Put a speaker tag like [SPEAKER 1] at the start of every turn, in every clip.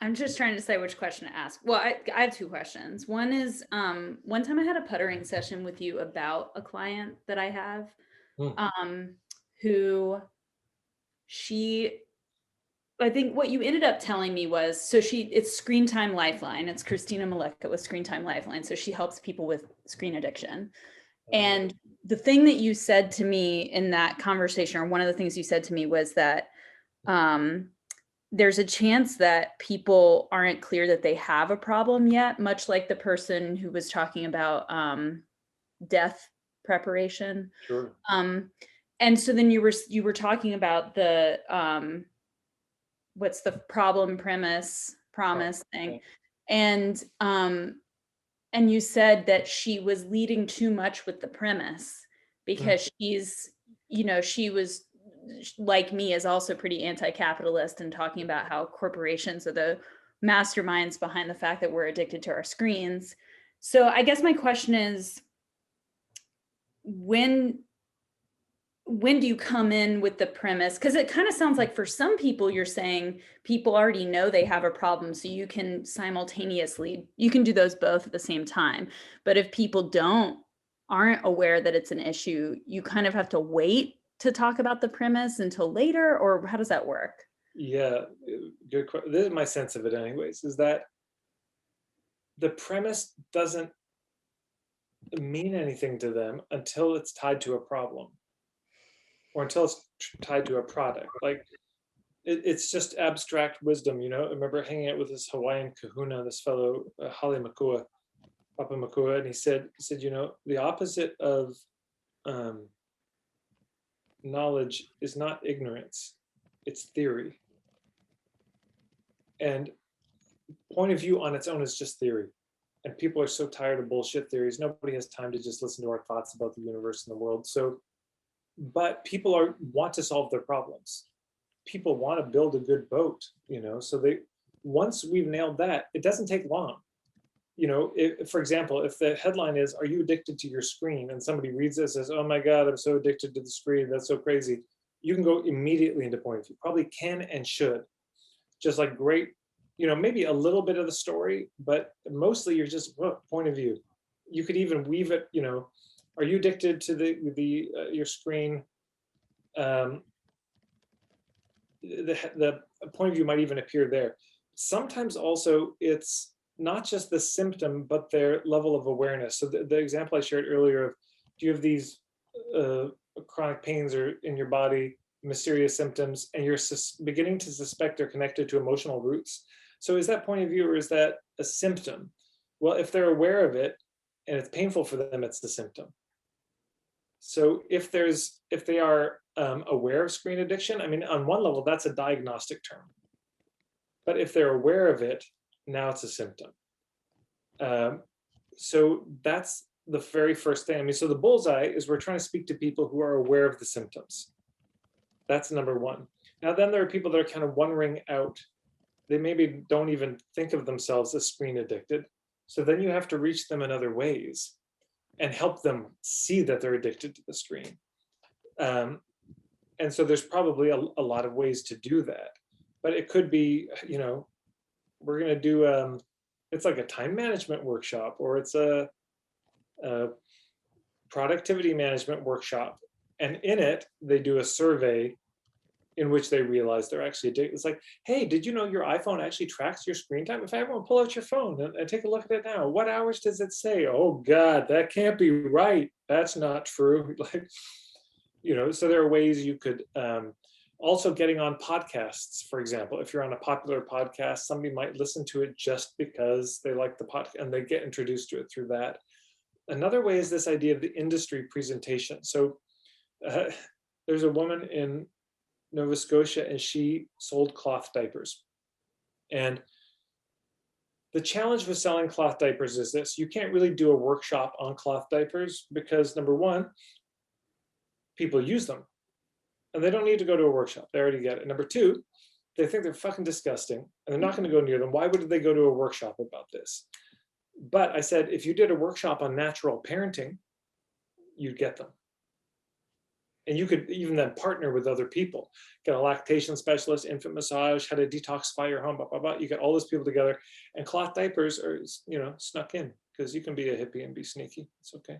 [SPEAKER 1] I'm just trying to decide which question to ask. Well, I have two questions. One is, one time I had a puttering session with you about a client that I have,
[SPEAKER 2] Hmm.
[SPEAKER 1] um, who she, I think what you ended up telling me was, so it's Screen Time Lifeline. It's Christina Maleka with Screen Time Lifeline. So she helps people with screen addiction.
[SPEAKER 2] Uh,
[SPEAKER 1] And the thing that you said to me in that conversation, or one of the things you said to me was that, um, there's a chance that people aren't clear that they have a problem yet, much like the person who was talking about death preparation.
[SPEAKER 2] sure.
[SPEAKER 1] Um, and so then you were talking about the what's the problem premise
[SPEAKER 2] Right.
[SPEAKER 1] promise thing,
[SPEAKER 2] Yeah.
[SPEAKER 1] and you said that she was leading too much with the premise
[SPEAKER 2] Mm.
[SPEAKER 1] because she was like me, is also pretty anti-capitalist and talking about how corporations are the masterminds behind the fact that we're addicted to our screens. So I guess my question is, when when do you come in with the premise? Because it kind of sounds like for some people you're saying people already know they have a problem, so you can do those both at the same time. But if people aren't aware that it's an issue, you kind of have to wait to talk about the premise until later, or how does that work?
[SPEAKER 2] Yeah, good. This is my sense of it, anyways, is that the premise doesn't mean anything to them until it's tied to a problem or until it's tied to a product. Like it's just abstract wisdom, you know. I remember hanging out with this Hawaiian kahuna, this fellow Hale Makua, Papa Makua, and he said, you know, the opposite of um, knowledge is not ignorance, it's theory. And point of view on its own is just theory. And people are so tired of bullshit theories. Nobody has time to just listen to our thoughts about the universe and the world. So, but people want to solve their problems. People want to build a good boat, you know. So they once we've nailed that, it doesn't take long. You know, if, for example, if the headline is "Are you addicted to your screen?" and somebody reads this as "Oh my God, I'm so addicted to the screen. That's so crazy." You can go immediately into point of view. Probably can and should. Just like great, you know, maybe a little bit of the story, but mostly you're just point of view. You could even weave it, you know, are you addicted to the your screen? Um, the point of view might even appear there. Sometimes also it's not just the symptom, but their level of awareness. So the example I shared earlier of, do you have these uh, chronic pains or in your body, mysterious symptoms, and you're beginning to suspect they're connected to emotional roots. So is that point of view or is that a symptom? Well, if they're aware of it and it's painful for them, it's the symptom. So if they are aware of screen addiction, I mean, on one level, that's a diagnostic term. But if they're aware of it, now it's a symptom. Um, so that's the very first thing. I mean, so the bullseye is we're trying to speak to people who are aware of the symptoms. That's number one. Now, then there are people that are kind of wondering out. They maybe don't even think of themselves as screen addicted. So then you have to reach them in other ways and help them see that they're addicted to the screen. Um, and so there's probably a lot of ways to do that. But it could be, you know, we're going to do, it's like a time management workshop, or it's a productivity management workshop. And in it, they do a survey in which they realize they're actually addicted. It's like, hey, did you know your iPhone actually tracks your screen time? In fact, everyone pull out your phone and take a look at it now. What hours does it say? Oh God, that can't be right. That's not true. Like, you know, so there are ways you could also getting on podcasts, for example. If you're on a popular podcast, somebody might listen to it just because they like the podcast and they get introduced to it through that. Another way is this idea of the industry presentation. So uh, there's a woman in Nova Scotia and she sold cloth diapers. And the challenge with selling cloth diapers is this: you can't really do a workshop on cloth diapers because, number one, people use them and they don't need to go to a workshop. They already get it. Number two, they think they're fucking disgusting and they're not going to go near them. Why would they go to a workshop about this? But I said, if you did a workshop on natural parenting, you'd get them. And you could even then partner with other people, get a lactation specialist, infant massage, how to detoxify your home, blah, blah, blah. You get all those people together, and cloth diapers are, snuck in, because you can be a hippie and be sneaky. It's okay.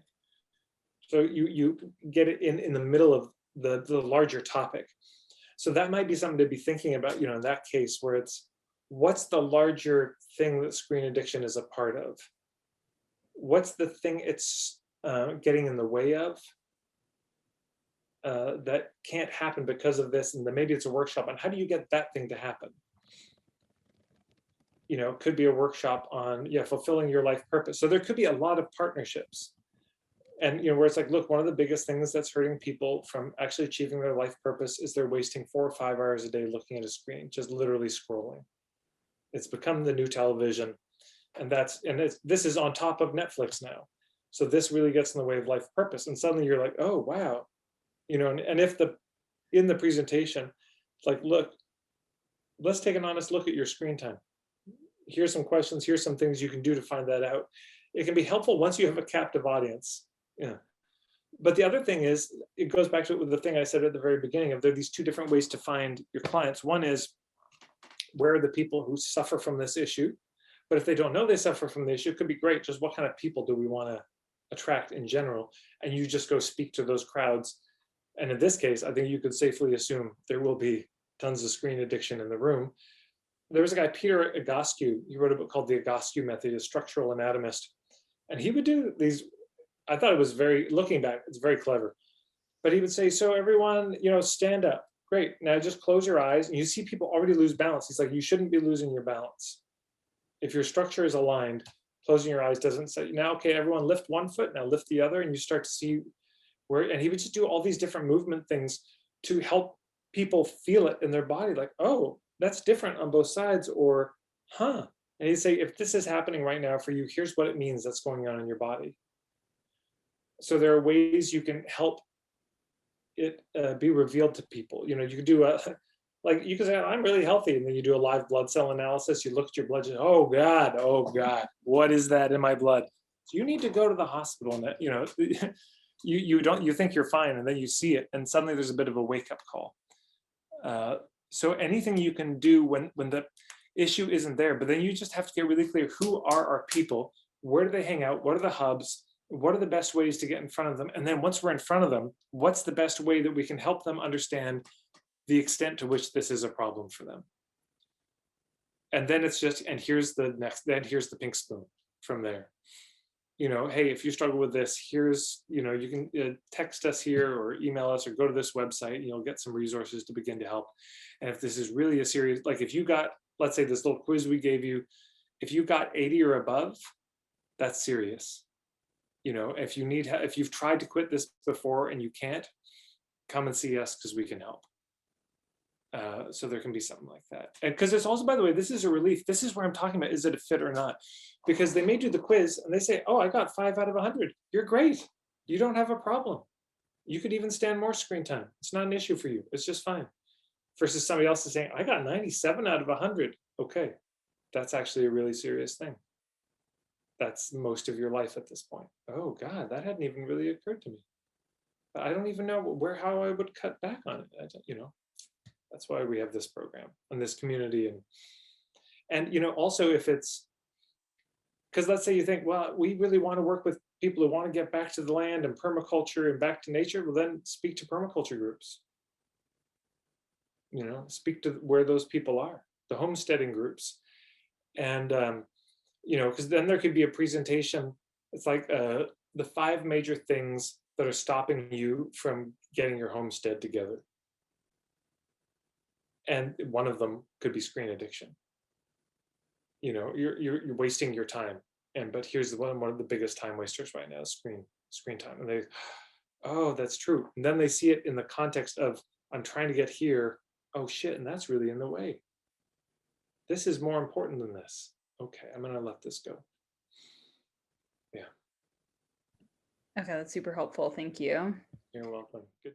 [SPEAKER 2] So you get it in the middle of the larger topic. So that might be something to be thinking about, in that case, where it's, what's the larger thing that screen addiction is a part of? What's the thing it's getting in the way of? That can't happen because of this, and then maybe it's a workshop on how do you get that thing to happen. It could be a workshop on fulfilling your life purpose. So there could be a lot of partnerships, and where it's like, look, one of the biggest things that's hurting people from actually achieving their life purpose is they're wasting 4 or 5 hours a day looking at a screen, just literally scrolling. It's become the new television, and this is on top of Netflix now. So this really gets in the way of life purpose, and suddenly you're like, oh wow. And if in the presentation, like, look, let's take an honest look at your screen time. Here's some questions, here's some things you can do to find that out. It can be helpful once you have a captive audience. Yeah. But the other thing is, it goes back to the thing I said at the very beginning of, there are these 2 different ways to find your clients. One is, where are the people who suffer from this issue? But if they don't know they suffer from the issue, it could be great. Just what kind of people do we want to attract in general? And you just go speak to those crowds. And in this case, I think you could safely assume there will be tons of screen addiction in the room. There was a guy, Peter Egoscue, he wrote a book called The Egoscue Method, a structural anatomist. And he would do these, I thought it was looking back, it's very clever. But he would say, so everyone, stand up. Great, now just close your eyes. And you see people already lose balance. He's like, you shouldn't be losing your balance. If your structure is aligned, closing your eyes doesn't say, now, okay, everyone lift one foot, now lift the other, and you start to see and he would just do all these different movement things to help people feel it in their body, like, oh, that's different on both sides, or huh. And he'd say, if this is happening right now for you, here's what it means that's going on in your body. So there are ways you can help it be revealed to people. You could do like, you could say, I'm really healthy, and then you do a live blood cell analysis. You look at your blood, and, oh God, what is that in my blood? So you need to go to the hospital, and that, you think you're fine, and then you see it, and suddenly there's a bit of a wake-up call. So anything you can do when the issue isn't there, but then you just have to get really clear, who are our people, where do they hang out, what are the hubs, what are the best ways to get in front of them, and then once we're in front of them, what's the best way that we can help them understand the extent to which this is a problem for them. And then it's just, and here's the pink spoon from there. Hey, if you struggle with this, here's, you can text us here or email us or go to this website, you'll get some resources to begin to help. And if this is really a serious, like if you got, let's say this little quiz we gave you, if you got 80 or above, that's serious. If you've tried to quit this before and you can't, come and see us, because we can help. So there can be something like that. And because it's also, by the way, this is a relief. This is where I'm talking about, is it a fit or not? Because they may do the quiz and they say, oh, I got 5 out of 100. You're great. You don't have a problem. You could even stand more screen time. It's not an issue for you. It's just fine. Versus somebody else is saying, I got 97 out of 100. Okay, that's actually a really serious thing. That's most of your life at this point. Oh God, that hadn't even really occurred to me. I don't even know how I would cut back on it. That's why we have this program and this community. And also, if it's, because let's say you think, well, we really want to work with people who want to get back to the land and permaculture and back to nature, well, then speak to permaculture groups. Speak to where those people are, the homesteading groups. And, because then there could be a presentation. It's like the 5 major things that are stopping you from getting your homestead together. And one of them could be screen addiction. You're wasting your time. But here's the one of the biggest time wasters right now is screen time. And they, oh, that's true. And then they see it in the context of, I'm trying to get here. Oh shit, and that's really in the way. This is more important than this. Okay, I'm gonna let this go. Yeah.
[SPEAKER 1] Okay, that's super helpful. Thank you.
[SPEAKER 2] You're welcome. Good.